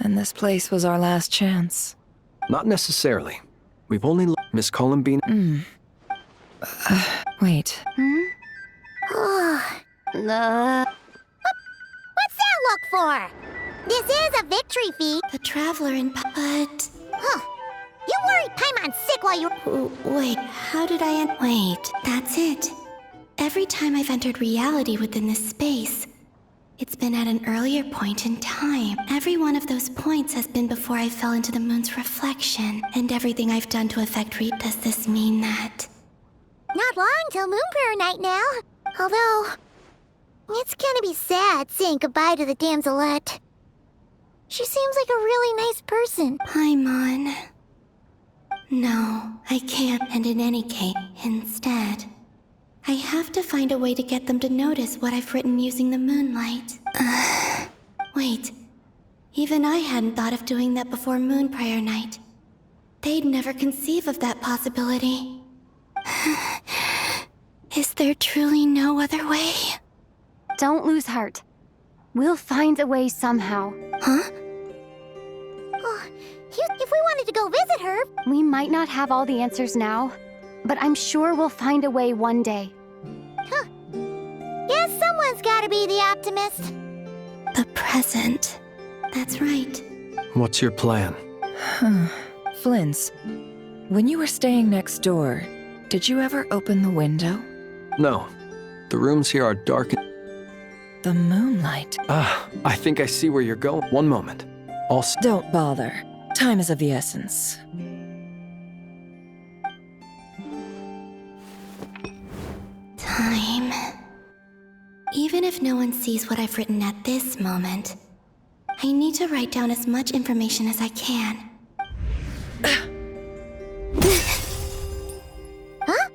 And this place was our last chance. Not necessarily. We've only Miss Columbine. Wait. What's that look for? This is a victory feat. The Traveler in but... Huh. You worried Paimon's sick while you... Wait, how did I Wait, that's it. Every time I've entered reality within this space, it's been at an earlier point in time. Every one of those points has been before I fell into the moon's reflection, and everything I've done to affect Does this mean that? Not long till Moon Prayer Night now. Although, it's gonna be sad saying goodbye to the damselette. She seems like a really nice person. Paimon. No, I can't, and in any case, instead, I have to find a way to get them to notice what I've written using the moonlight. Wait. Even I hadn't thought of doing that before Moon Prayer Night. They'd never conceive of that possibility. Is there truly no other way? Don't lose heart. We'll find a way somehow. Huh? Oh, if we wanted to go visit her... We might not have all the answers now, but I'm sure we'll find a way one day. Huh. Guess someone's gotta be the optimist. The present. That's right. What's your plan? Flint's, when you were staying next door, did you ever open the window? No. The rooms here are dark and... The moonlight. I think I see where you're going. One moment. Don't bother. Time is of the essence. Time. Even if no one sees what I've written at this moment, I need to write down as much information as I can. Huh?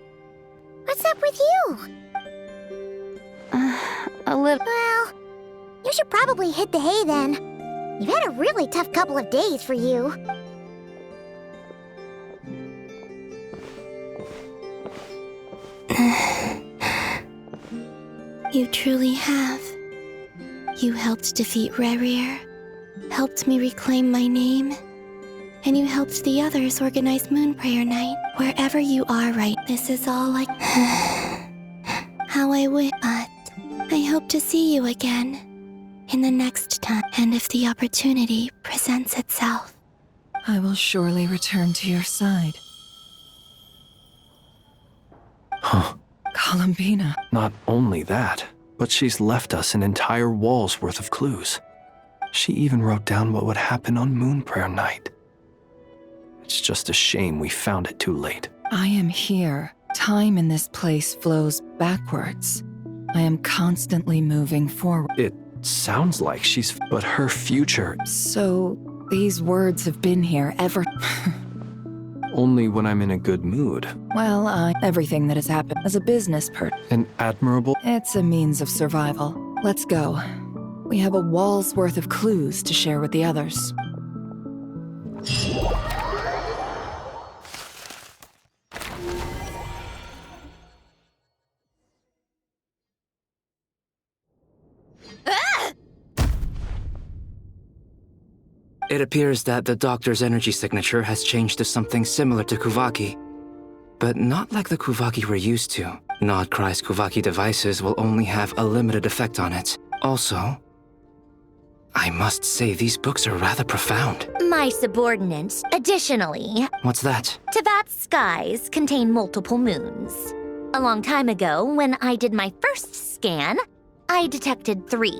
What's up with you? A little. Well, you should probably hit the hay then. You've had a really tough couple of days for you. You truly have. You helped defeat Rerir, helped me reclaim my name, and you helped the others organize Moon Prayer Night. Wherever you are right, this is all like how I wish. But I hope to see you again in the next time, and if the opportunity presents itself. I will surely return to your side. Huh. Columbina. Not only that, but she's left us an entire wall's worth of clues. She even wrote down what would happen on Moon Prayer Night. It's just a shame we found it too late. I am here. Time in this place flows backwards. I am constantly moving forward. It sounds like but her future... So, these words have been here ever... Only when I'm in a good mood. Well, everything that has happened as a business An admirable... It's a means of survival. Let's go. We have a wall's worth of clues to share with the others. It appears that the doctor's energy signature has changed to something similar to Kuvaki, but not like the Kuvaki we're used to. Nodcry's Kuvaki devices will only have a limited effect on it. Also, I must say these books are rather profound. My subordinate, additionally... What's that? Teyvat's skies contain multiple moons. A long time ago, when I did my first scan, I detected 3.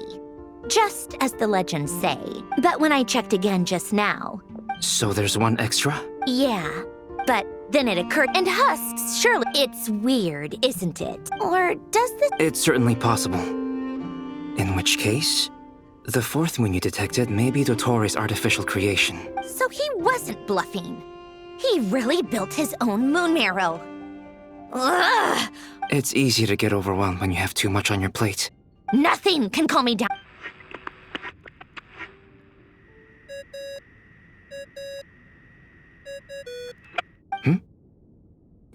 Just as the legends say. But when I checked again just now... So there's one extra? Yeah, but then it occurred, and husks, surely... It's weird, isn't it? Or does this... It's certainly possible. In which case, the 4th moon you detected may be Dottoro's artificial creation. So he wasn't bluffing. He really built his own moon marrow. Ugh! It's easy to get overwhelmed when you have too much on your plate. Nothing can calm me down.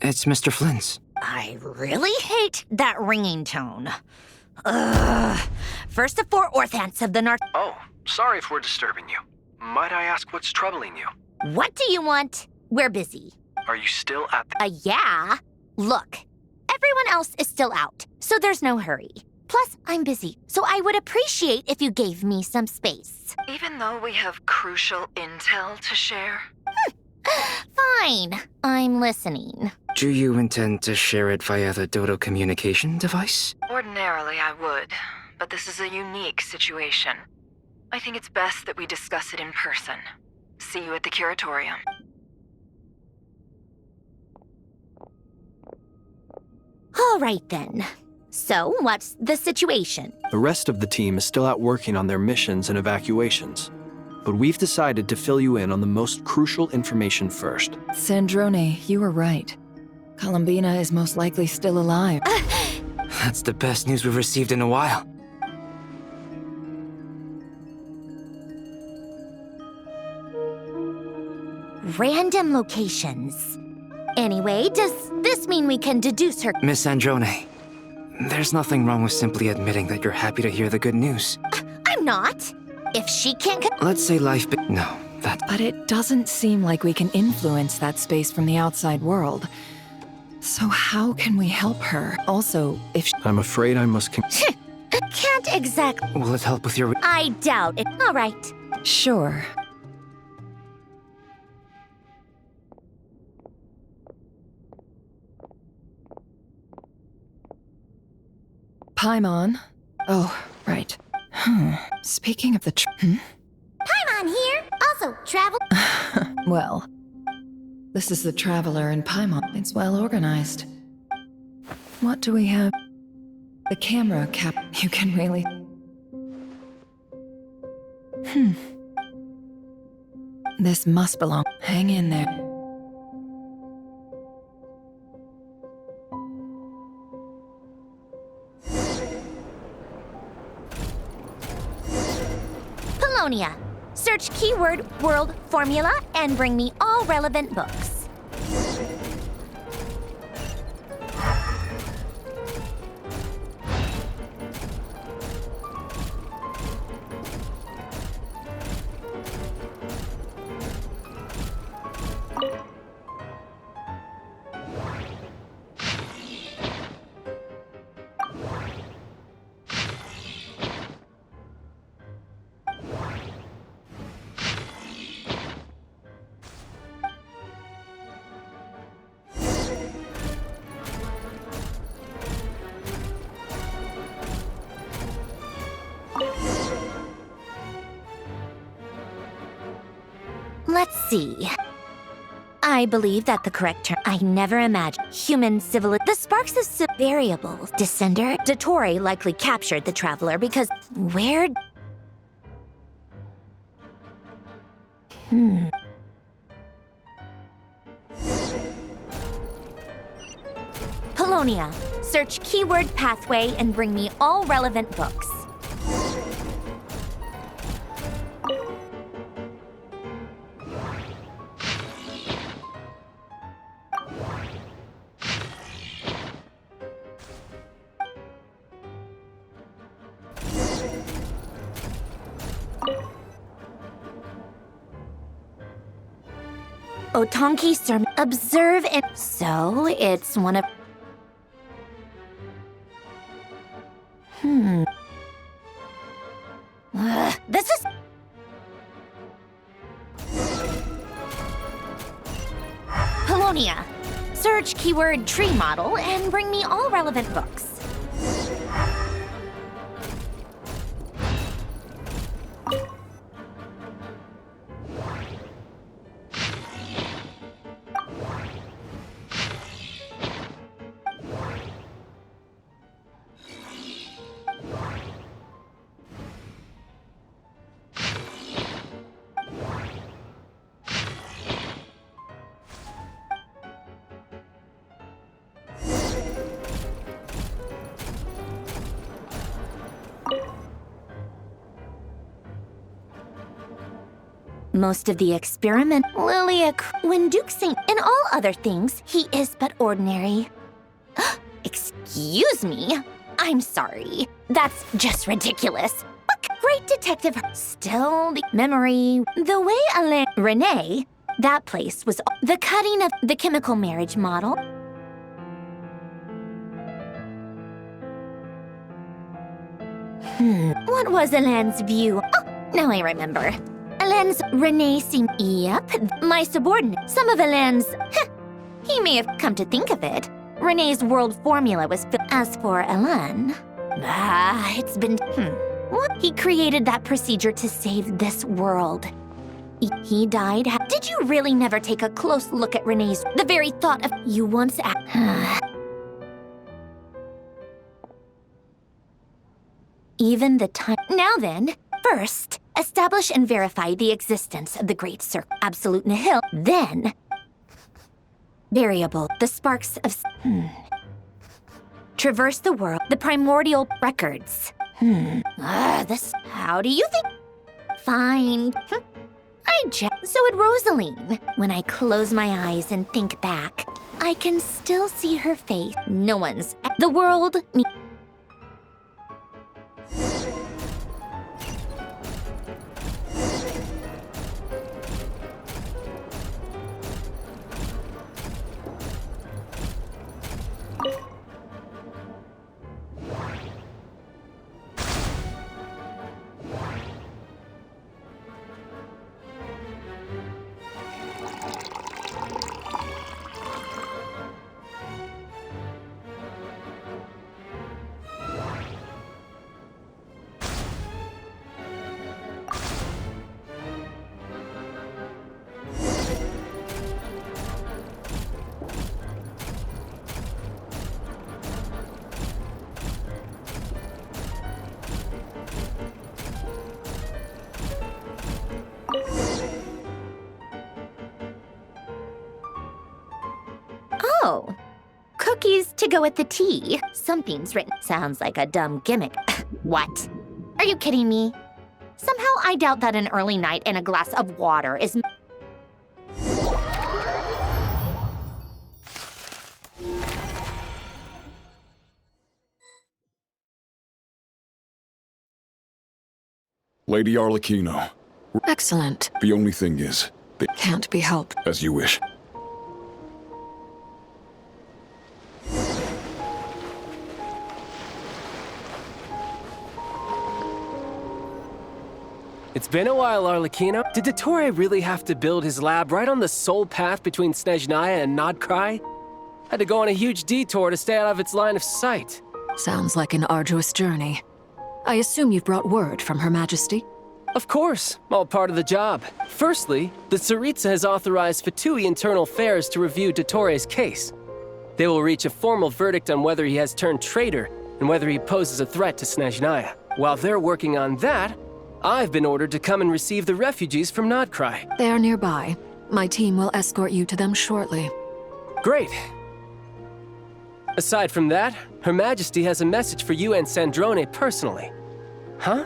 It's Mr. Flynn's. I really hate that ringing tone. Ugh. First of 4 Orthants of the North... Oh, sorry if we're disturbing you. Might I ask what's troubling you? What do you want? We're busy. Are you still at the... Yeah. Look, everyone else is still out, so there's no hurry. Plus, I'm busy, so I would appreciate if you gave me some space. Even though we have crucial intel to share? Fine. I'm listening. Do you intend to share it via the Dodo communication device? Ordinarily, I would, but this is a unique situation. I think it's best that we discuss it in person. See you at the curatorium. All right, then. So, what's the situation? The rest of the team is still out working on their missions and evacuations. But we've decided to fill you in on the most crucial information first. Sandrone, you were right. Columbina is most likely still alive. That's the best news we've received in a while. Random locations. Anyway, does this mean we can deduce her? Miss Androne, there's nothing wrong with simply admitting that you're happy to hear the good news. I'm not. If she can't Let's say life no, that... But it doesn't seem like we can influence that space from the outside world. So how can we help her? Also, if I'm afraid I must... can't exactly... Will it help with your... I doubt it. All right. Sure. Paimon. Oh, right. Speaking of the Paimon here. Also, travel. Well, this is the Traveler in Paimon. It's well organized. What do we have? The camera cap. You can really... This must belong. Hang in there. Polonia. Search keyword world formula and bring me all relevant books. Let's see. I believe that the correct term. I never imagined human civilization. The sparks of variables. Descender. Dottore likely captured the Traveler because where? Polonia. Search keyword pathway and bring me all relevant books. Otonki sermon. Observe and... So, it's one of... This is... Polonia. Search keyword tree model and bring me all relevant books. Most of the experiment, Lilia, when Duke Saint, and all other things, he is but ordinary. Excuse me? I'm sorry. That's just ridiculous. But great great detective. Still the memory. The way Renee, that place was the cutting of the chemical marriage model. What was Alain's view? Oh, now I remember. Alain's Renee seemed... Yep, my subordinate. Some of Alain's... he may have come to think of it. Renee's world formula was... As for Alain... it's been... What? He created that procedure to save this world. He died... Did you really never take a close look at Renee's... The very thought of... You once... Even the time... Now then, first, establish and verify the existence of the Great Circle, absolute nihil. Then, variable, the sparks of... Traverse the world, the primordial records. This... How do you think? Fine. So would Rosaline. When I close my eyes and think back, I can still see her face. No one's... The world... Oh, cookies to go with the tea. Something's written. Sounds like a dumb gimmick. What? Are you kidding me? Somehow I doubt that an early night and a glass of water is... Lady Arlecchino. Excellent. The only thing is... Can't be helped. As you wish. It's been a while, Arlecchino. Did Dottore really have to build his lab right on the sole path between Snezhnaya and Nodkrai? Had to go on a huge detour to stay out of its line of sight. Sounds like an arduous journey. I assume you've brought word from Her Majesty? Of course, all part of the job. Firstly, the Tsaritsa has authorized Fatui Internal Affairs to review Dottore's case. They will reach a formal verdict on whether he has turned traitor and whether he poses a threat to Snezhnaya. While they're working on that, I've been ordered to come and receive the refugees from Nodkrai. They are nearby. My team will escort you to them shortly. Great. Aside from that, Her Majesty has a message for you and Sandrone personally. Huh?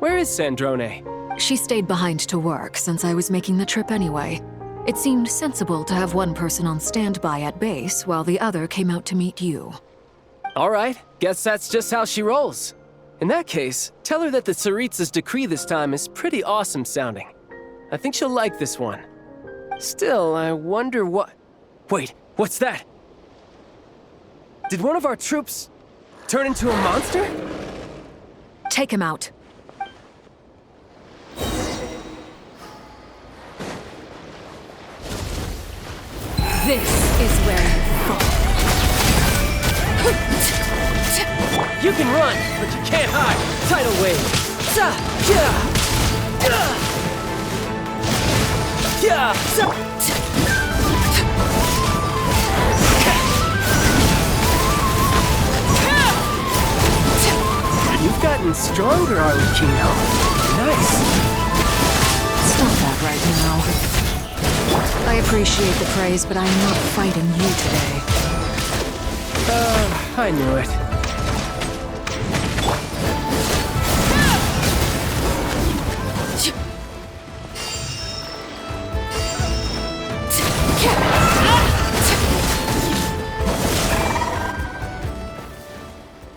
Where is Sandrone? She stayed behind to work since I was making the trip anyway. It seemed sensible to have one person on standby at base while the other came out to meet you. All right, guess that's just how she rolls. In that case, tell her that the Tsaritsa's decree this time is pretty awesome sounding. I think she'll like this one. Still, I wonder what... Wait, what's that? Did one of our troops turn into a monster? Take him out. This is where you fall. You can run, but you can't hide. Tidal wave. You've gotten stronger, Arlecchino. Nice. Stop that right now. I appreciate the praise, but I'm not fighting you today. I knew it.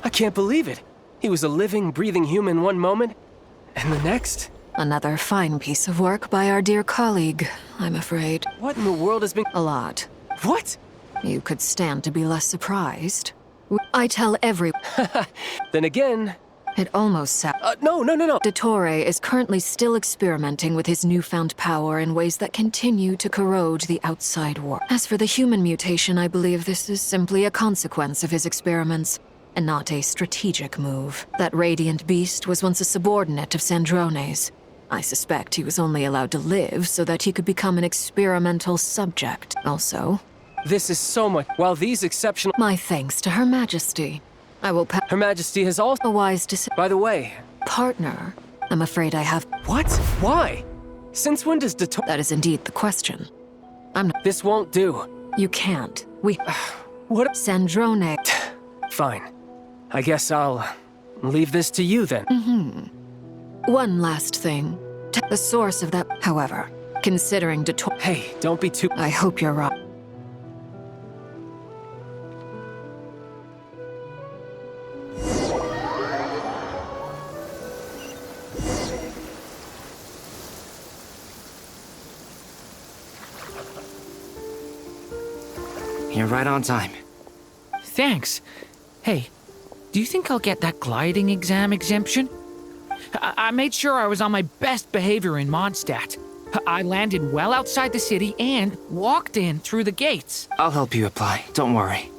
I can't believe it. He was a living, breathing human one moment, And the next? Another fine piece of work by our dear colleague, I'm afraid. What in the world has been... A lot. What? You could stand to be less surprised. I tell everyone. Then again... It almost sounds... No. Dottore is currently still experimenting with his newfound power in ways that continue to corrode the outside world. As for the human mutation, I believe this is simply a consequence of his experiments, and not a strategic move. That radiant beast was once a subordinate of Sandrone's. I suspect he was only allowed to live so that he could become an experimental subject. Also, This is so much... While these exceptional... my thanks to Her Majesty. I will Her Majesty has also... a wise decision. By the way... Partner, I'm afraid I have... What? Why? Since when does Dottore... That is indeed the question. I'm not... This won't do. You can't. We... What? Sandrone... Fine. I guess I'll... leave this to you then. One last thing. The source of that... However, considering Dottore... Hey, don't be too... I hope you're right. You're right on time. Thanks. Hey, do you think I'll get that gliding exam exemption? I made sure I was on my best behavior in Mondstadt. I landed well outside the city and walked in through the gates. I'll help you apply, don't worry.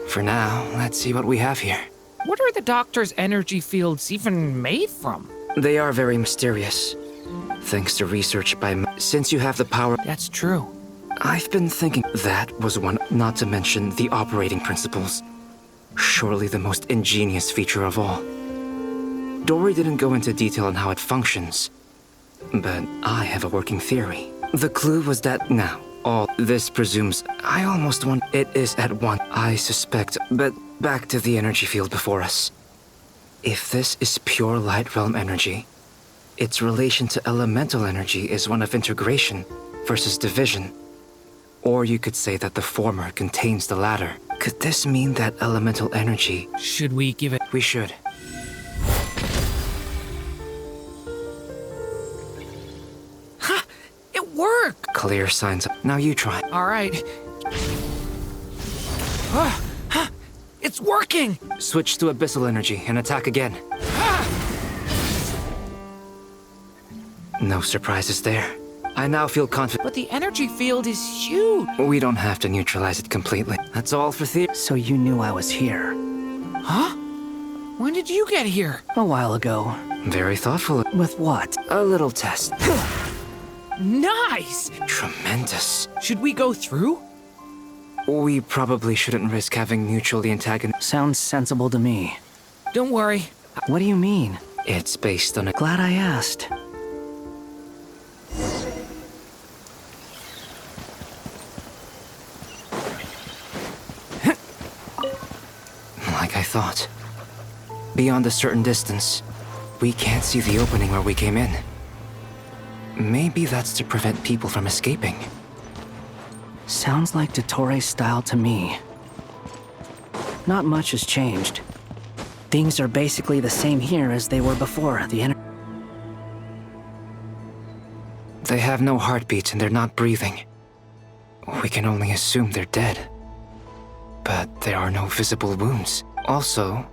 For now, let's see what we have here. What are the doctor's energy fields even made from? They are very mysterious. Thanks to research by... Since you have the power... That's true. I've been thinking that was one, not to mention the operating principles. Surely the most ingenious feature of all. Dory didn't go into detail on how it functions, but I have a working theory. The clue was that now, all this presumes I almost want it is at one, I suspect, but back to the energy field before us. If this is pure light realm energy, its relation to elemental energy is one of integration versus division. Or you could say that the former contains the latter. Could this mean that elemental energy... Should we give it... We should. Ha! It worked! Clear signs. Now you try. All right. It's working! Switch to abyssal energy and attack again. No surprises there. I now feel confident. But the energy field is huge. We don't have to neutralize it completely. That's all for theory. So you knew I was here. Huh? When did you get here? A while ago. Very thoughtful. With what? A little test. Nice! Tremendous. Should we go through? We probably shouldn't risk having mutually antagonistic. Sounds sensible to me. Don't worry. What do you mean? It's based on a... Glad I asked. Like I thought. Beyond a certain distance, we can't see the opening where we came in. Maybe that's to prevent people from escaping. Sounds like Dottore's style to me. Not much has changed. Things are basically the same here as they were before. They have no heartbeats and they're not breathing. We can only assume they're dead. But there are no visible wounds. Also,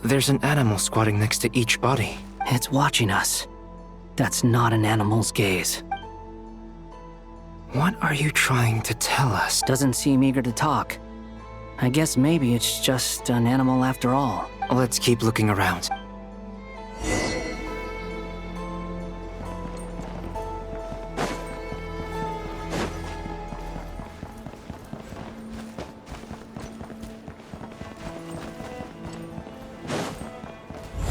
there's an animal squatting next to each body. It's watching us. That's not an animal's gaze. What are you trying to tell us? Doesn't seem eager to talk. I guess maybe it's just an animal after all. Let's keep looking around.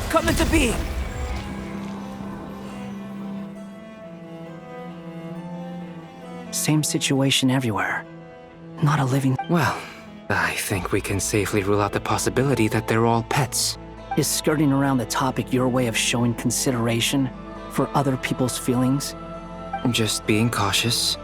Come into being! Same situation everywhere. Not a living... Well, I think we can safely rule out the possibility that they're all pets. Is skirting around the topic your way of showing consideration for other people's feelings? Just being cautious.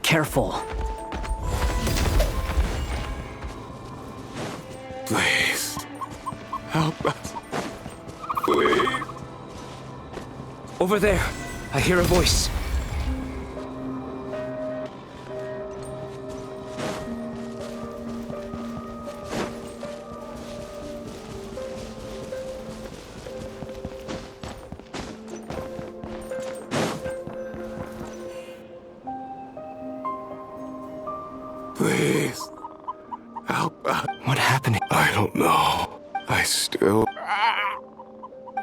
Careful. Please. Help us. Please. Over there, I hear a voice. Please. Help us. What happened? I don't know. I still...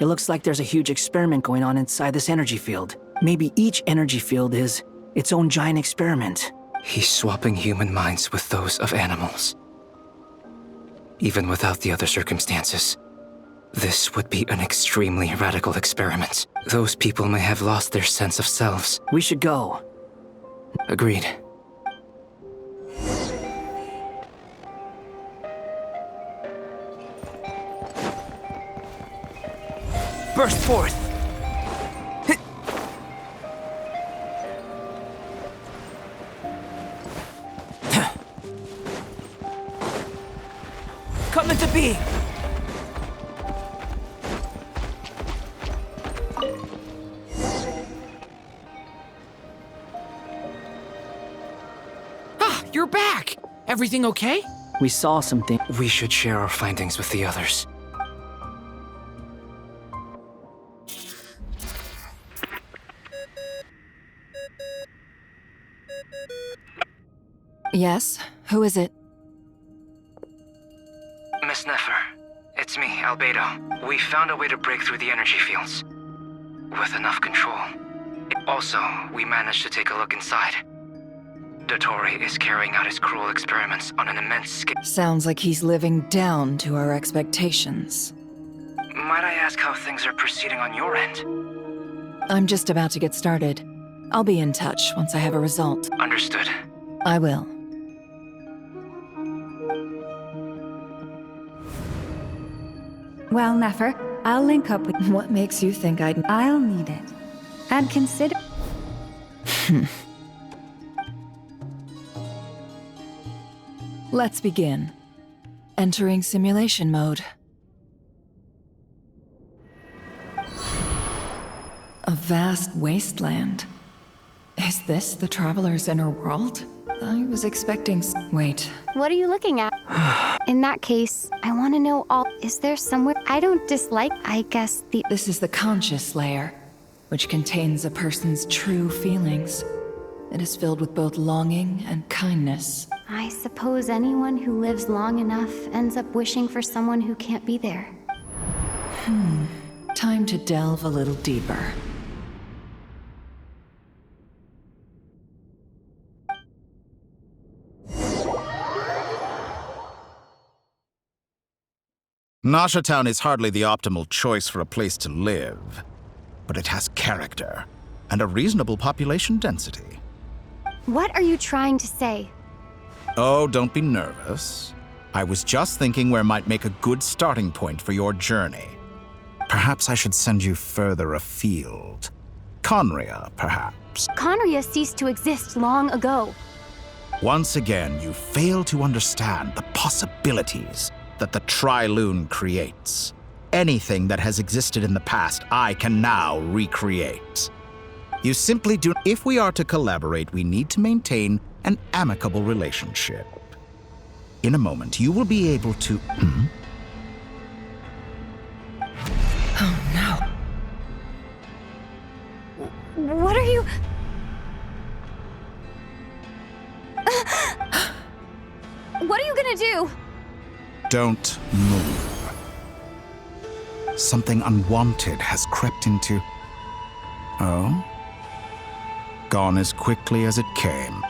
It looks like there's a huge experiment going on inside this energy field. Maybe each energy field is its own giant experiment. He's swapping human minds with those of animals. Even without the other circumstances, this would be an extremely radical experiment. Those people may have lost their sense of selves. We should go. Agreed. Burst forth! Come into being! Ah, you're back! Everything okay? We saw something. We should share our findings with the others. Yes? Who is it? Miss Nefer, it's me, Albedo. We found a way to break through the energy fields. With enough control. Also, we managed to take a look inside. Dottore is carrying out his cruel experiments on an immense scale. Sounds like he's living down to our expectations. Might I ask how things are proceeding on your end? I'm just about to get started. I'll be in touch once I have a result. Understood. I will. Well, Nefer, I'll link up with... What makes you think I'll need it. And consider... Let's begin. Entering simulation mode. A vast wasteland. Is this the Traveler's inner world? I was expecting Wait. What are you looking at? In that case, I want to know all. Is there somewhere I don't dislike? I guess the. This is the conscious layer, which contains a person's true feelings. It is filled with both longing and kindness. I suppose anyone who lives long enough ends up wishing for someone who can't be there. Time to delve a little deeper. Nasha Town is hardly the optimal choice for a place to live, but it has character and a reasonable population density. What are you trying to say? Oh, don't be nervous. I was just thinking where might make a good starting point for your journey. Perhaps I should send you further afield. Conria, perhaps. Conria ceased to exist long ago. Once again, you fail to understand the possibilities that the Tri-Lune creates. Anything that has existed in the past, I can now recreate. You simply do. If we are to collaborate, we need to maintain an amicable relationship. In a moment, you will be able to... Oh no. What are you... What are you gonna do? Don't move. Something unwanted has crept into... Oh? Gone as quickly as it came.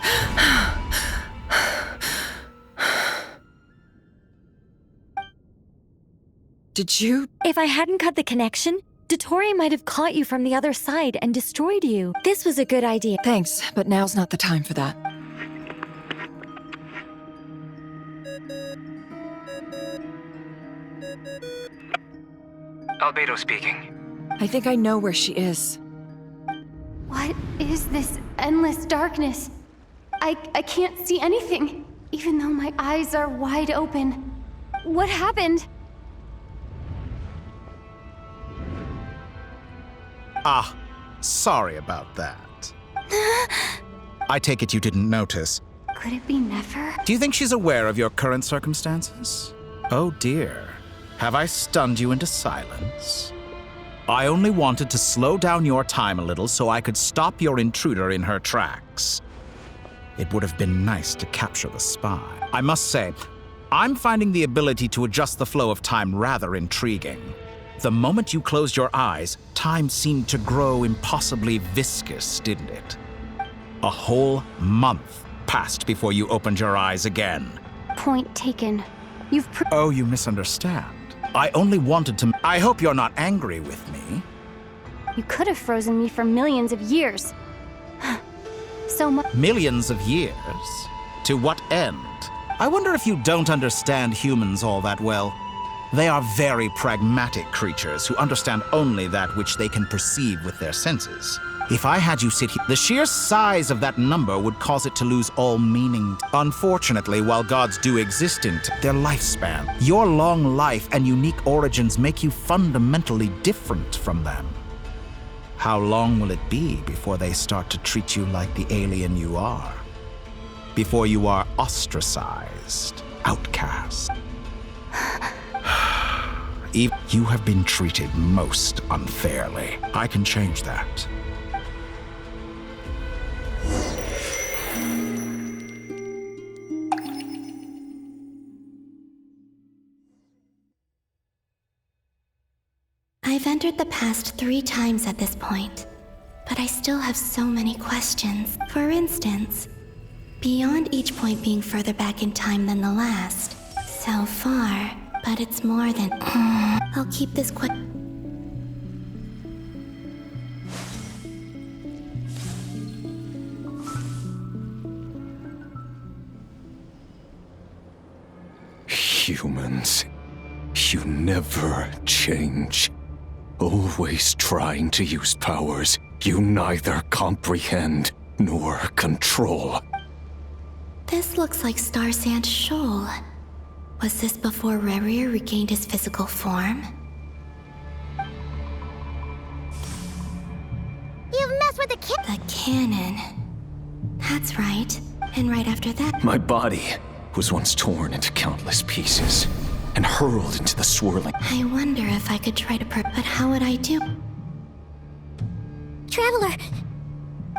Did you? If I hadn't cut the connection, Dottore might have caught you from the other side and destroyed you. This was a good idea. Thanks, but now's not the time for that. Albedo speaking. I think I know where she is. What is this endless darkness? I can't see anything, even though my eyes are wide open. What happened? Ah, sorry about that. I take it you didn't notice. Could it be Nefer? Do you think she's aware of your current circumstances? Oh dear. Have I stunned you into silence? I only wanted to slow down your time a little so I could stop your intruder in her tracks. It would have been nice to capture the spy. I must say, I'm finding the ability to adjust the flow of time rather intriguing. The moment you closed your eyes, time seemed to grow impossibly viscous, didn't it? A whole month passed before you opened your eyes again. Point taken. Oh, you misunderstand. I only wanted to... I hope you're not angry with me. You could have frozen me for millions of years. So much. Millions of years? To what end? I wonder if you don't understand humans all that well. They are very pragmatic creatures who understand only that which they can perceive with their senses. If I had you sit here, the sheer size of that number would cause it to lose all meaning. Unfortunately, while gods do exist in their lifespan, your long life and unique origins make you fundamentally different from them. How long will it be before they start to treat you like the alien you are? Before you are ostracized, outcast? You have been treated most unfairly. I can change that. I've entered the past 3 times at this point, but I still have so many questions. For instance, beyond each point being further back in time than the last. So far, but it's more than... I'll keep this quick. Humans, you never change. Always trying to use powers you neither comprehend nor control. This looks like Star Sand Shoal. Was this before Rarier regained his physical form? You've messed with the cannon. That's right. And right after that... My body was once torn into countless pieces and hurled into the swirling... I wonder if I could try to but how would I do? Traveler!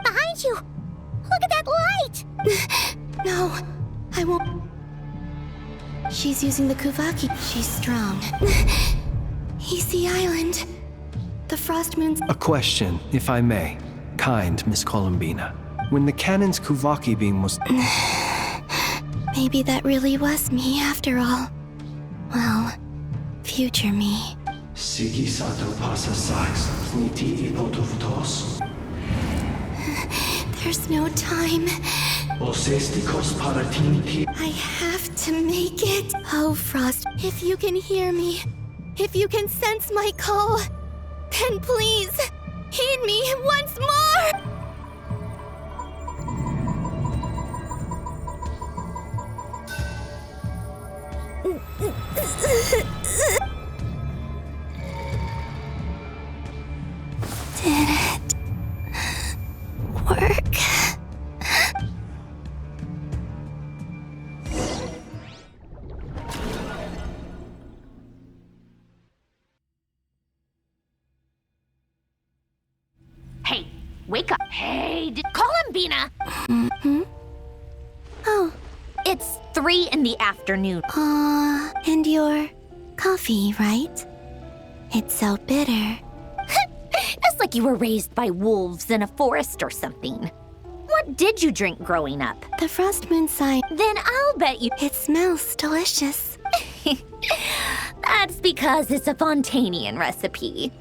Behind you! Look at that light! No, I won't... She's using the Kuvaki. She's strong. He's the island. The frost moon's... A question, if I may. Kind Miss Columbina. When the cannon's Kuvaki beam was... Maybe that really was me after all. Well, future me. There's no time. I have to make it. Oh, Frost, if you can hear me, if you can sense my call, then please, heed me once more! Did it work? Hey, wake up. Hey, Columbina! Oh. It's 3 in the afternoon. And your coffee, right? It's so bitter. It's like you were raised by wolves in a forest or something. What did you drink growing up? The frost moon sign. Then I'll bet you... It smells delicious. That's because it's a Fontanian recipe.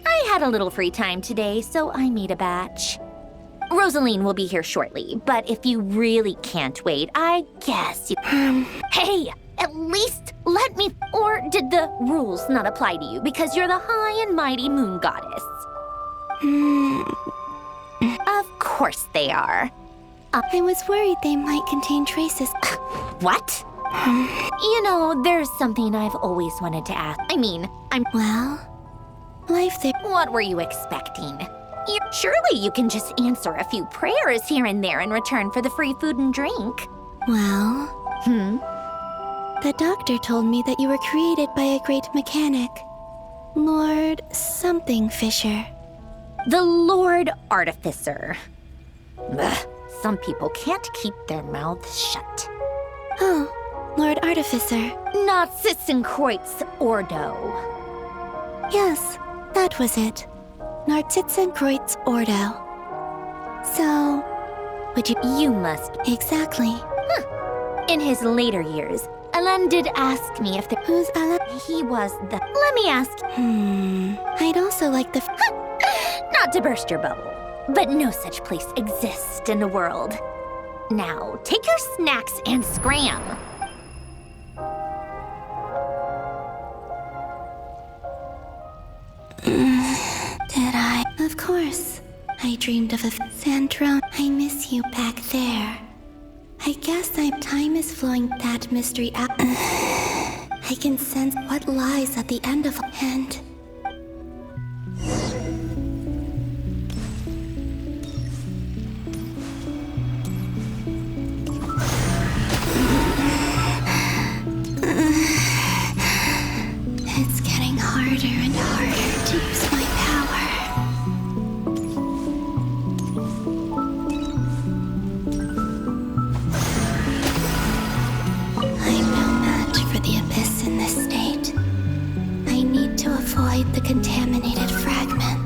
I had a little free time today, so I made a batch. Rosaline will be here shortly, but if you really can't wait, I guess you... Hey, at least let me... Or did the rules not apply to you because you're the high and mighty moon goddess? Of course they are. I was worried they might contain traces. What? You know, there's something I've always wanted to ask. Well, life there. What were you expecting? Surely you can just answer a few prayers here and there in return for the free food and drink. Well, the doctor told me that you were created by a great mechanic, Lord something Fisher. The Lord Artificer. Ugh, some people can't keep their mouths shut. Oh, Lord Artificer. Narcissenkreuz Ordo. Yes, that was it. Narcissenkreuz Ordo. So, would you... You must... Exactly. In his later years, Alan did ask me if there... Who's Alan? He was the... Let me ask... I'd also like the... Not to burst your bubble, but no such place exists in the world. Now, take your snacks and scram. Did I? Of course. I dreamed of a Sandrone. I miss you back there. I guess time is flowing that mystery out. I can sense what lies at the end of and it's getting harder and harder to use my power. I'm no match for the Abyss in this state. I need to avoid the contaminated fragments.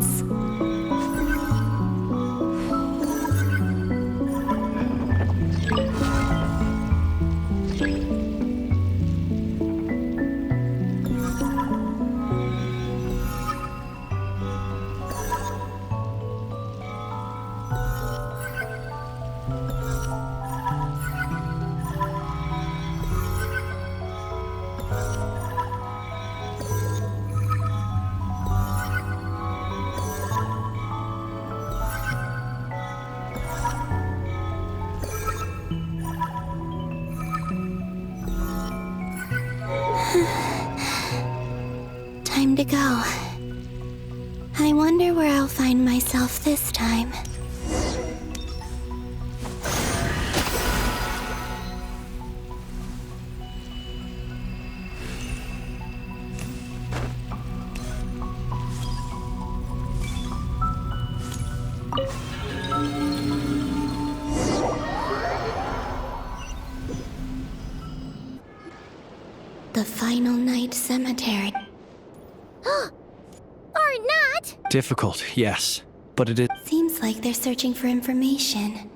Time to go. I wonder where I'll find myself this time. The final night cemetery. Or not! Difficult, yes, but it is Seems like they're searching for information.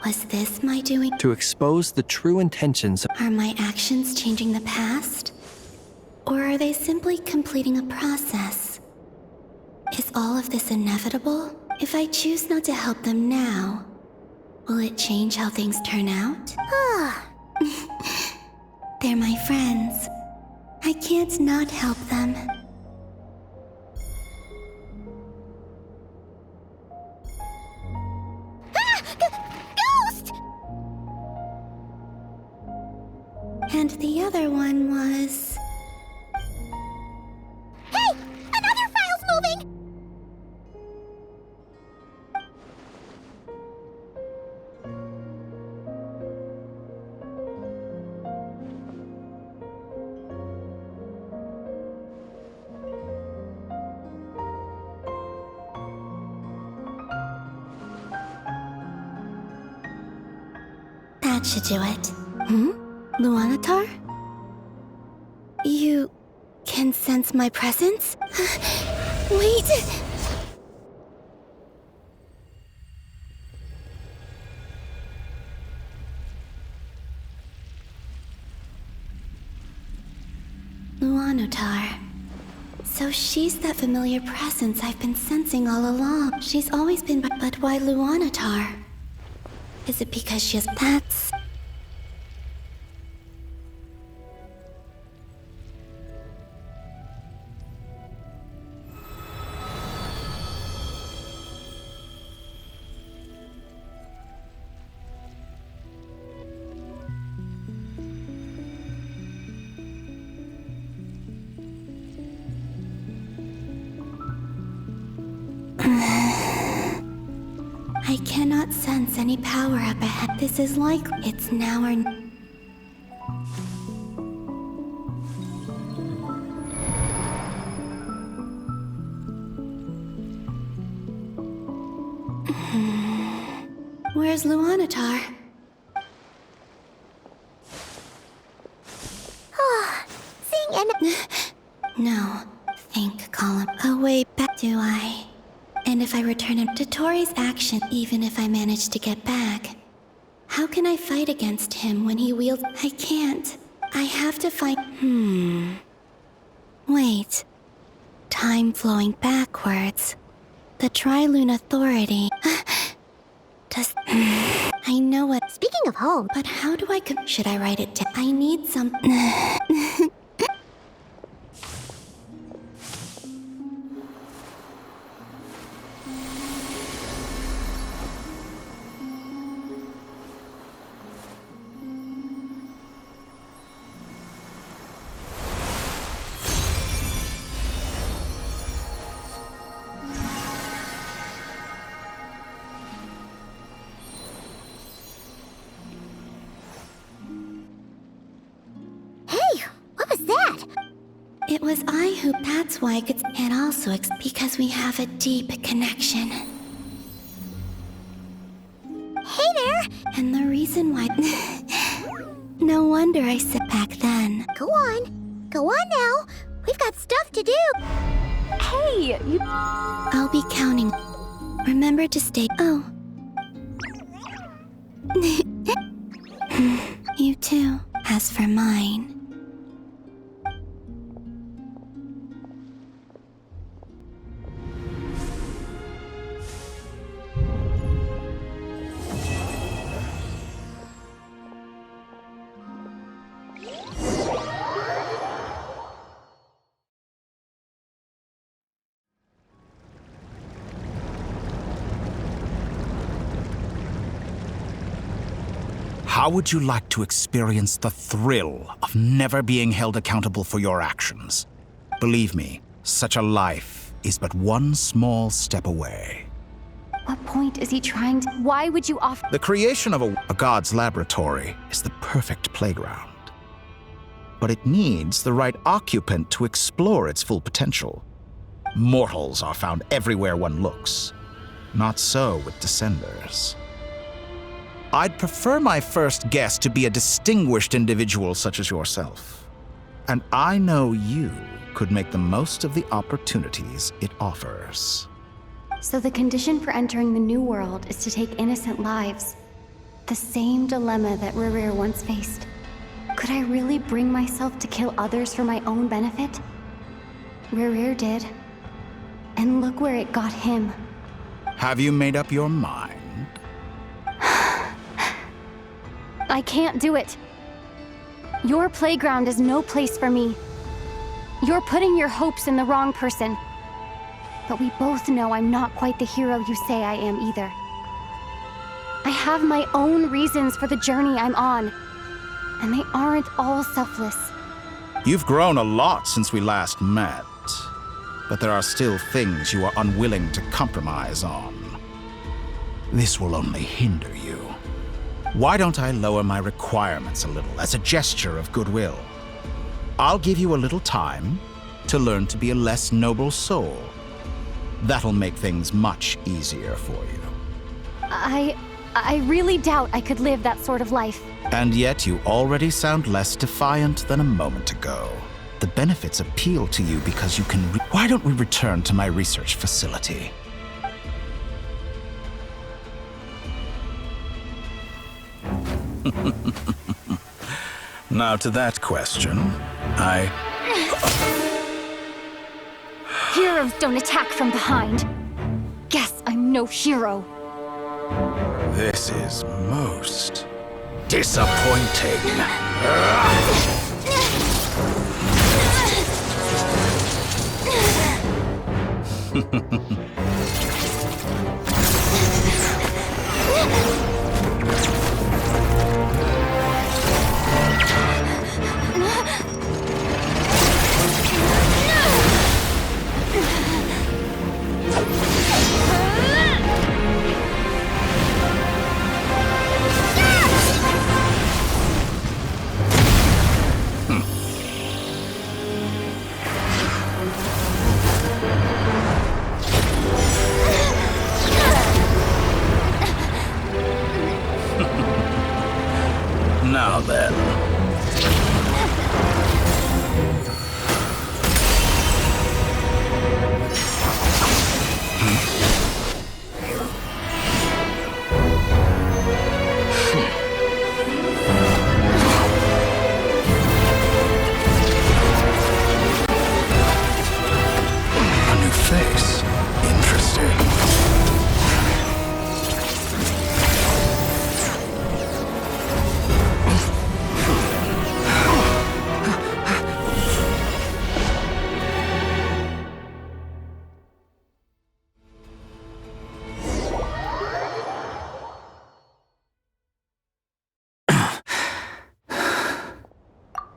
Was this my doing? to expose the true intentions of Are my actions changing the past? Or are they simply completing a process? Is all of this inevitable? If I choose not to help them now, will it change how things turn out? They're my friends. I can't not help them. Ghost! And the other one was... Hey! Another file's moving! That should do it. Luanatar? You can sense my presence? Wait! Luanatar. So she's that familiar presence I've been sensing all along. She's always been, but why Luanatar? Is it because she has pets? I cannot sense any power up ahead. This is like it's now or... Where's Luanatar? Sing and... No. Think, Column. Oh, wait, back do I? And if I return him to Tori's action, even if I manage to get back, how can I fight against him when he wields... I can't. I have to fight... Wait. Time flowing backwards. The Tri-Lune Authority... Does... I know what... Speaking of home... But how do I... Should I write it down? I need some... It was I who... That's why I could... And also because we have a deep connection. Hey there! And the reason why... No wonder I said back then. Go on. Go on now. We've got stuff to do. Hey, you... I'll be counting. Remember to stay... Oh. You too. As for mine... How would you like to experience the thrill of never being held accountable for your actions? Believe me, such a life is but one small step away. What point is he trying to... Why would you offer... The creation of a god's laboratory is the perfect playground. But it needs the right occupant to explore its full potential. Mortals are found everywhere one looks. Not so with Descenders. I'd prefer my first guest to be a distinguished individual such as yourself. And I know you could make the most of the opportunities it offers. So the condition for entering the new world is to take innocent lives. The same dilemma that Rerir once faced. Could I really bring myself to kill others for my own benefit? Rerir did. And look where it got him. Have you made up your mind? I can't do it. Your playground is no place for me. You're putting your hopes in the wrong person. But we both know I'm not quite the hero you say I am either. I have my own reasons for the journey I'm on. And they aren't all selfless. You've grown a lot since we last met. But there are still things you are unwilling to compromise on. This will only hinder you. Why don't I lower my requirements a little as a gesture of goodwill? I'll give you a little time to learn to be a less noble soul. That'll make things much easier for you. I really doubt I could live that sort of life. And yet you already sound less defiant than a moment ago. The benefits appeal to you because you can... Why don't we return to my research facility? Now to that question, Heroes don't attack from behind. Guess I'm no hero. This is most disappointing.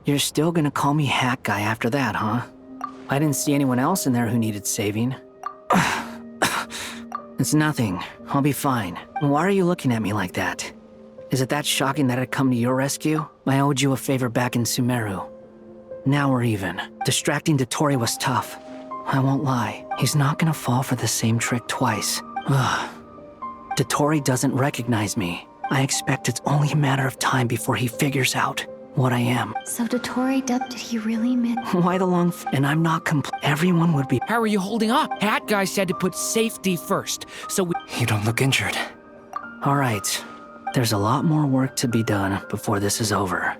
You're still gonna call me Hat Guy after that, huh? I didn't see anyone else in there who needed saving. It's nothing. I'll be fine. Why are you looking at me like that? Is it that shocking that I'd come to your rescue? I owed you a favor back in Sumeru. Now we're even. Distracting Dotori was tough. I won't lie. He's not gonna fall for the same trick twice. Ugh. Dotori doesn't recognize me. I expect it's only a matter of time before he figures out what I am. So Dotori did he really mean? Why the long and I'm not everyone would be. How are you holding up? Hat Guy said to put safety first, so we— You don't look injured. All right. There's a lot more work to be done before this is over.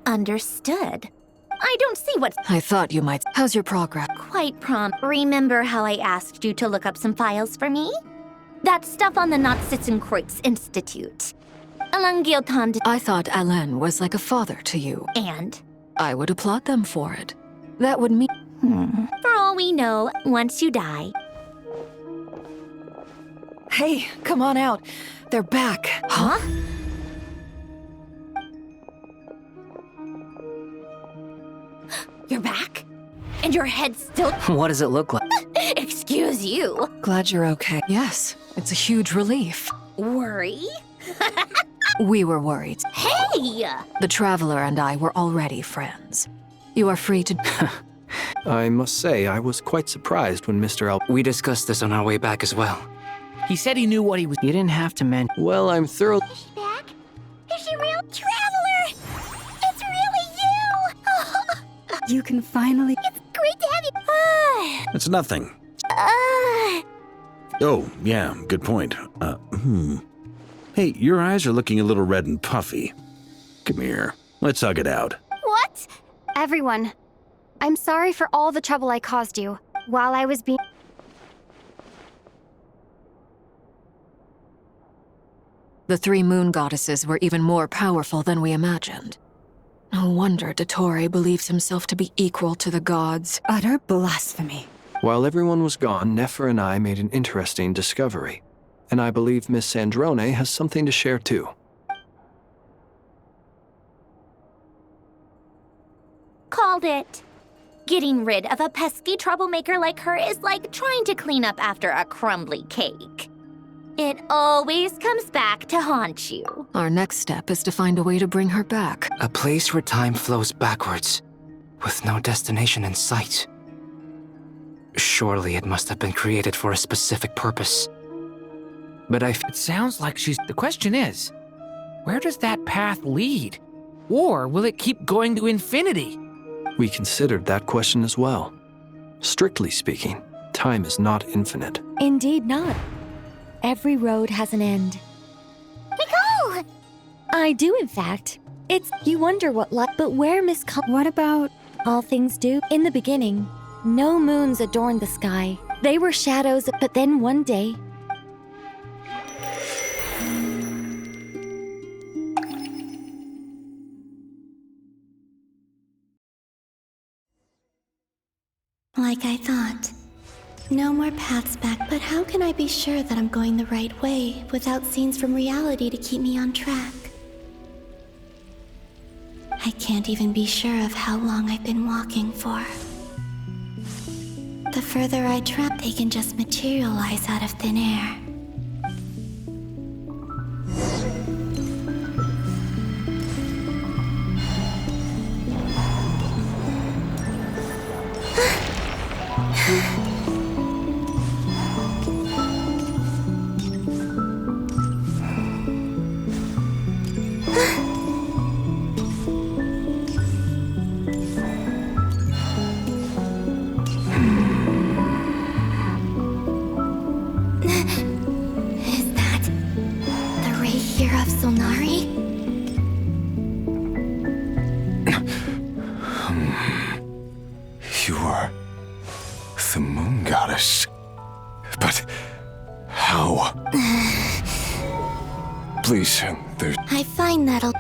Understood. I don't see what's I thought you might. How's your progress? quite prompt. Remember how I asked you to look up some files for me? That stuff on the Nachtschitzenkreuz Institute. Alangiltand. I thought Alain was like a father to you. And? I would applaud them for it. That would mean. For all we know, once you die. Hey, come on out. They're back. Huh? You're back? And your head's still— What does it look like? Excuse you. Glad you're okay. Yes, it's a huge relief. Worry? We were worried. Hey! The Traveler and I were already friends. You are free to. I must say, I was quite surprised when Mr. We discussed this on our way back as well. he said he knew what he was— You didn't have to mention. Well, I'm thoroughly. Is she back? Is she real? Traveler! It's really you! You can finally. It's great to have you. It's nothing. Oh, yeah, good point. Hey, your eyes are looking a little red and puffy. Come here. Let's hug it out. What? Everyone, I'm sorry for all the trouble I caused you while I was being— The three moon goddesses were even more powerful than we imagined. No wonder Dottore believes himself to be equal to the gods. Utter blasphemy. While everyone was gone, Nefer and I made an interesting discovery. And I believe Miss Sandrone has something to share too. Called it. Getting rid of a pesky troublemaker like her is like trying to clean up after a crumbly cake. It always comes back to haunt you. Our next step is to find a way to bring her back. A place where time flows backwards, with no destination in sight. Surely it must have been created for a specific purpose. But It sounds like she's— The question is, where does that path lead? Or will it keep going to infinity? We considered that question as well. Strictly speaking, time is not infinite. Indeed not. Every road has an end. Nicole! I do, in fact. It's— you wonder what life— but where What about. all things do? In the beginning, no moons adorned the sky. They were shadows, but then one day— Like I thought. No more paths back, but how can I be sure that I'm going the right way without scenes from reality to keep me on track? I can't even be sure of how long I've been walking for. The further I travel, they can just materialize out of thin air. Is that the ray here of Solnari? You are the moon goddess. please, there's I find that'll...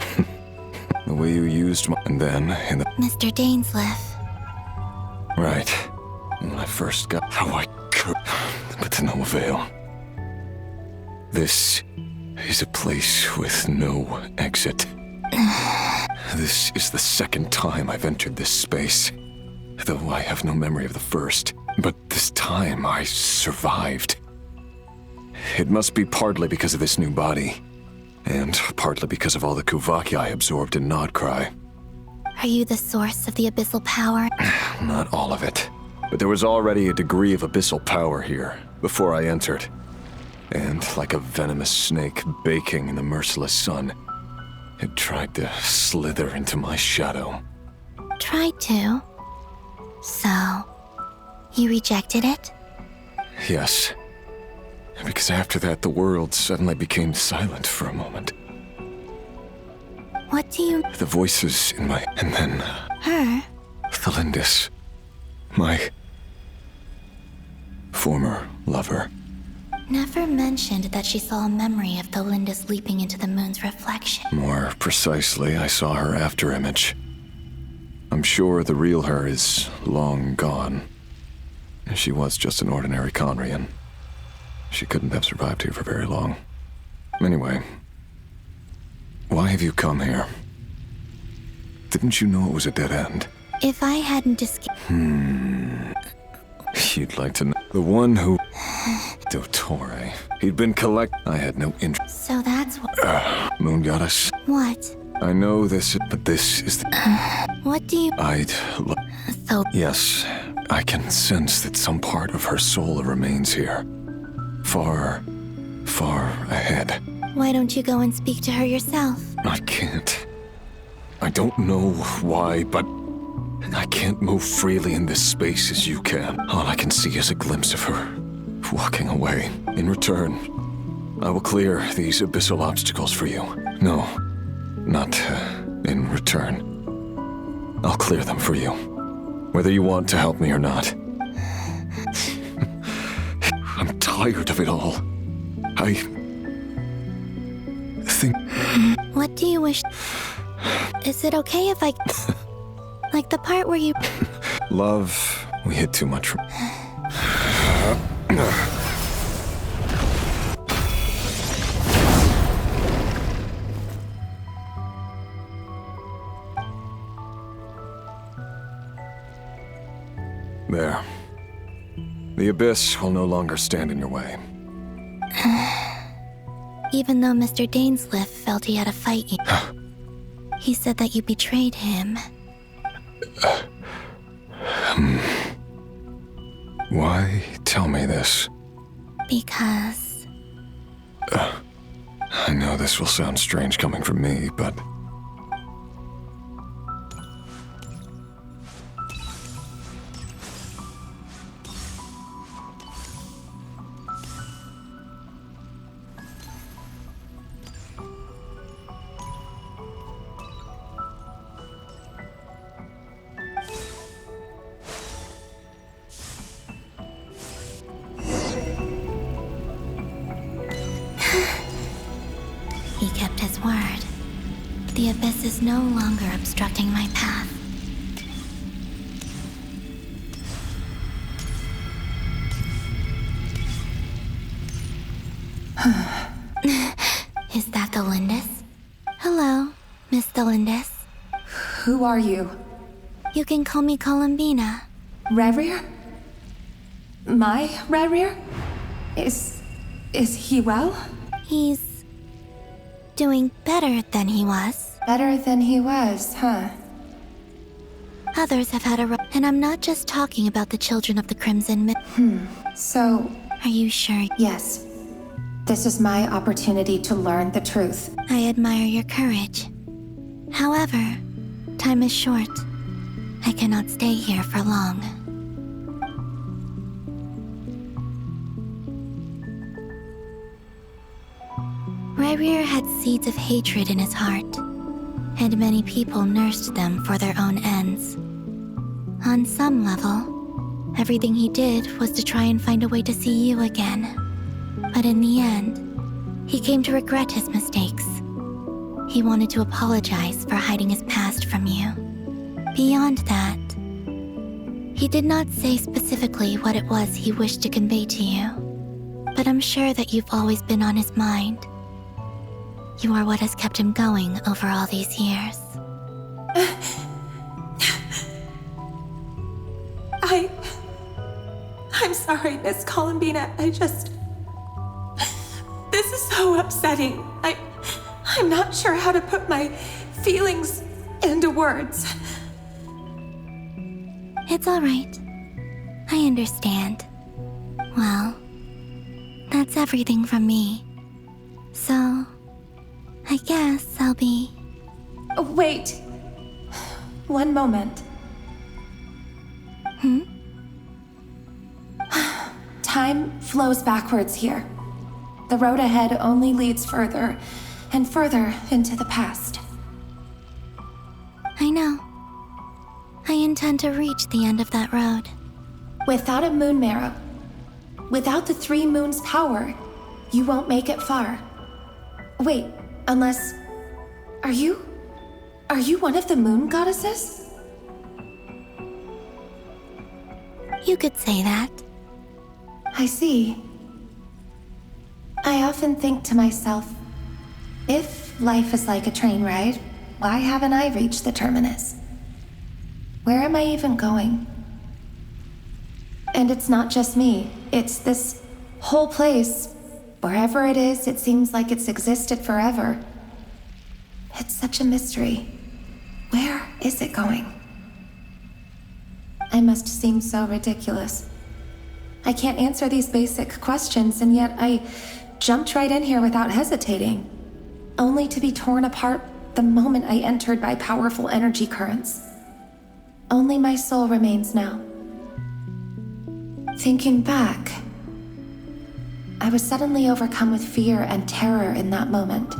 the way you used my... And then, in the... Mr. Dainsleif. Right. When I first got... How I could... But to no avail. This is a place with no exit. This is the second time I've entered this space. Though I have no memory of the first. But this time I survived. It must be partly because of this new body. And partly because of all the Kuvaki I absorbed in Nodcry. Are you the source of the abyssal power? Not all of it. But there was already a degree of abyssal power here, before I entered. And like a venomous snake baking in the merciless sun, it tried to slither into my shadow. Tried to? So, you rejected it? Yes. Because after that, the world suddenly became silent for a moment. What do you... The voices in my... And then... Her? Thelindis. My... former lover. Never mentioned that she saw a memory of Thelindis leaping into the moon's reflection. More precisely, I saw her afterimage. I'm sure the real her is long gone. She was just an ordinary Conrian. She couldn't have survived here for very long. Anyway, why have you come here? Didn't you know it was a dead end? If I hadn't You'd like to know. The one who... Dottore. He'd been I had no interest. So that's what... Moon Goddess. What? I know this, but this is the... What do you... So... Yes, I can sense that some part of her soul remains here. Far, far ahead. Why don't you go and speak to her yourself? I can't. I don't know why, but I can't move freely in this space as you can. All I can see is a glimpse of her, walking away. In return, I will clear these abyssal obstacles for you. No, not in return. I'll clear them for you, whether you want to help me or not. I'm tired of it all. I think... What do you wish... Is it okay if I... Like the part where you... Love, we hid too much from... There. The abyss will no longer stand in your way. Even though Mr. Dainsleif felt he had to fight you. He said that you betrayed him. Why tell me this? Because... I know this will sound strange coming from me, but... He kept his word. The abyss is no longer obstructing my path. Is that Thelindis? Hello, Miss Thelindis. Who are you? You can call me Columbina. Rerir? My Rerir? Is he well? He's... doing better than he was. Better than he was, huh? Others have had a and I'm not just talking about the children of the Crimson So... Are you sure? Yes. This is my opportunity to learn the truth. I admire your courage. However, time is short. I cannot stay here for long. Rerir had seeds of hatred in his heart, and many people nursed them for their own ends. On some level, everything he did was to try and find a way to see you again. But in the end, He came to regret his mistakes. He wanted to apologize for hiding his past from you. Beyond that, he did not say specifically what it was he wished to convey to you, but I'm sure that you've always been on his mind. You are what has kept him going over all these years. I'm sorry, Miss Columbina. This is so upsetting. I'm not sure how to put my feelings into words. It's all right. I understand. Well, that's everything from me. So, I guess I'll be... Wait. One moment. Time flows backwards here. The road ahead only leads further and further into the past. I know. I intend to reach the end of that road. Without a moon marrow, without the 3 moons' power, you won't make it far. Wait, unless... Are you one of the moon goddesses? You could say that. I see. I often think to myself, if life is like a train ride, why haven't I reached the terminus? Where am I even going? And it's not just me, it's this whole place. Wherever it is, it seems like it's existed forever. It's such a mystery. Where is it going? I must seem so ridiculous. I can't answer these basic questions, and yet I jumped right in here without hesitating, only to be torn apart the moment I entered by powerful energy currents. Only my soul remains now. Thinking back, I was suddenly overcome with fear and terror in that moment.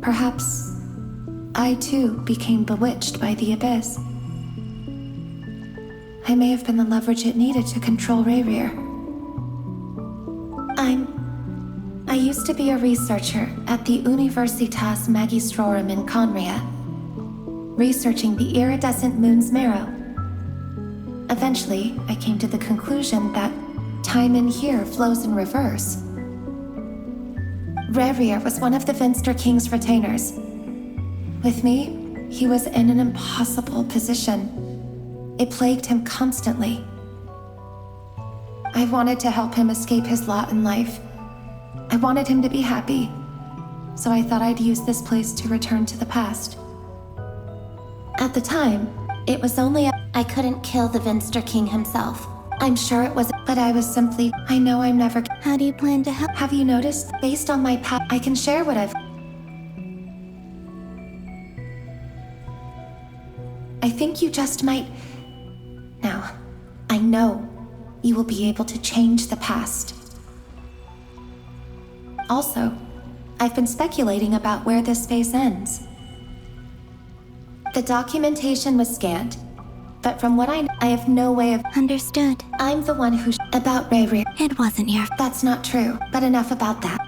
Perhaps I too became bewitched by the abyss. I may have been the leverage it needed to control Rayrir. I used to be a researcher at the Universitas Magistrorum in Conria, researching the iridescent moon's marrow. Eventually, I came to the conclusion that time in here flows in reverse. Rayrir was one of the Finster King's retainers. With me, he was in an impossible position. It plagued him constantly. I wanted to help him escape his lot in life. I wanted him to be happy, so I thought I'd use this place to return to the past. At the time, it was only I couldn't kill the Finster King himself. I'm sure it was, but I was simply, I know I'm never... How do you plan to help? Have you noticed? Based on my past, I can share what I've... I think you just might... Now, I know you will be able to change the past. Also, I've been speculating about where this space ends. The documentation was scanned, but from what I know, I have no way of... Understood. I'm the one who... About Rayrir. It wasn't your... That's not true, but enough about that.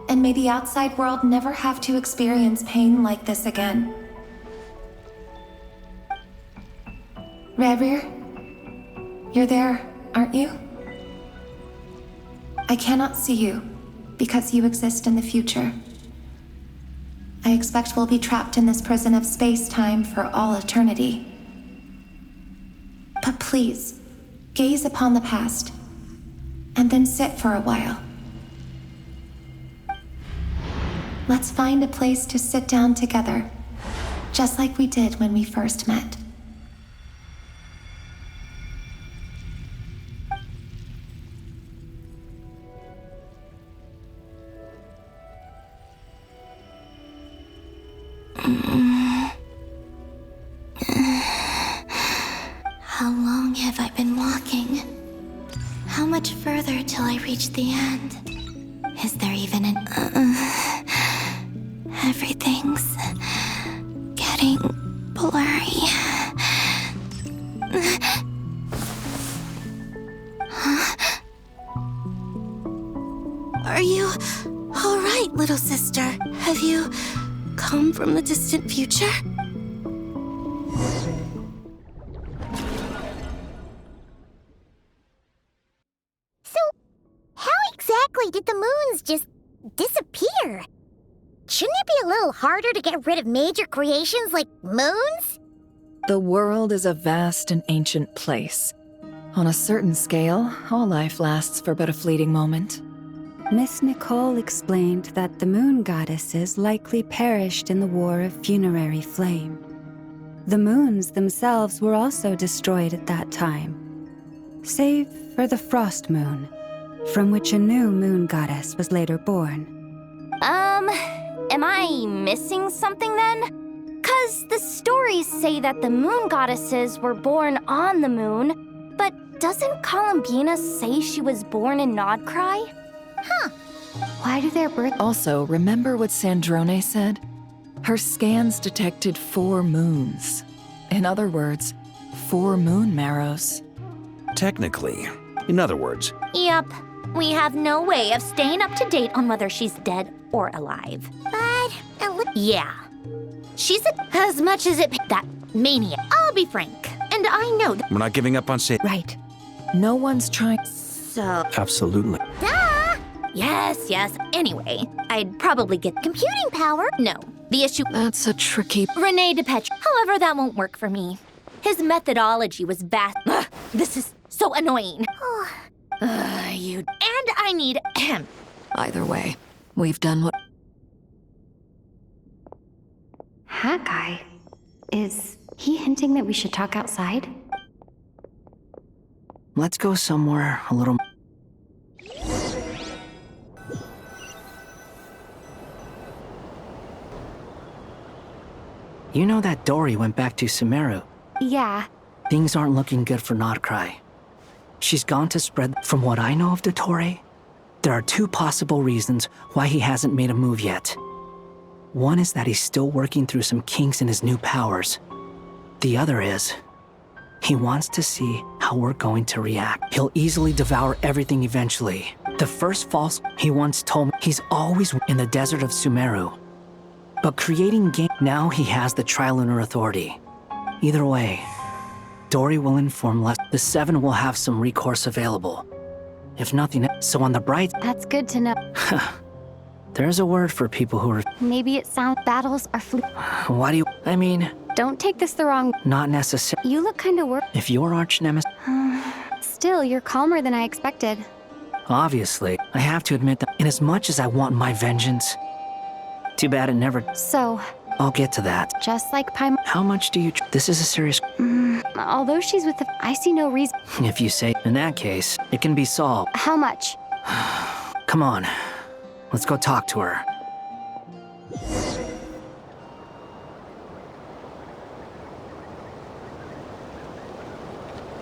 And may the outside world never have to experience pain like this again. Rayrir, you're there, aren't you? I cannot see you, because you exist in the future. I expect we'll be trapped in this prison of space-time for all eternity. But please, gaze upon the past, and then sit for a while. Let's find a place to sit down together, just like we did when we first met. How long have I been walking? How much further till I reach the end? Is there even an... Everything's getting blurry. Are you all right, little sister? Have you come from the distant future? So, how exactly did the moons just disappear? Shouldn't it be a little harder to get rid of major creations like moons? The world is a vast and ancient place. On a certain scale, all life lasts for but a fleeting moment. Miss Nicole explained that the moon goddesses likely perished in the War of Funerary Flame. The moons themselves were also destroyed at that time, save for the Frost Moon, from which a new moon goddess was later born. Am I missing something then? 'Cause the stories say that the moon goddesses were born on the moon, but doesn't Columbina say she was born in Nodcry? Huh. Why do their birth— Also, remember what Sandrone said? Her scans detected 4 moons. In other words, 4 moon marrows. Technically. In other words, Yep. We have no way of staying up to date on whether she's dead or alive. But, Yeah. She's as much as that maniac. I'll be frank. And I know that. we're not giving up on Right. No one's trying. So. Absolutely. duh! Yes. Anyway, I'd probably get computing power. No. The issue. That's a tricky. Rene DePetre. However, that won't work for me. His methodology was vast. Ugh, this is so annoying. You. And I need him. Either way, we've done what. Hawkeye? Is he hinting that we should talk outside? Let's go somewhere a little. You know that Dory went back to Sumeru. Yeah. Things aren't looking good for Nodcry. She's gone to spread. From what I know of Dottore, there are 2 possible reasons why he hasn't made a move yet. One is that he's still working through some kinks in his new powers. The other is, he wants to see how we're going to react. He'll easily devour everything eventually. The first false he once told me he's always in the desert of Sumeru. But creating game, now he has the Trilunar Authority. Either way, Dory will inform Les. The 7 will have some recourse available. If nothing, so on the bright. That's good to know. There's a word for people who are. Maybe it sounds battles are Why do you? I mean, Don't take this the wrong— not necessarily. You look kinda worried. If your arch nemesis. Still, you're calmer than I expected. Obviously, I have to admit that inasmuch as I want my vengeance. Too bad it never. So, I'll get to that. just like Paimon— How much do you? This is a serious. although she's with the— I see no reason— If you say, in that case, it can be solved. How much? Come on, let's go talk to her.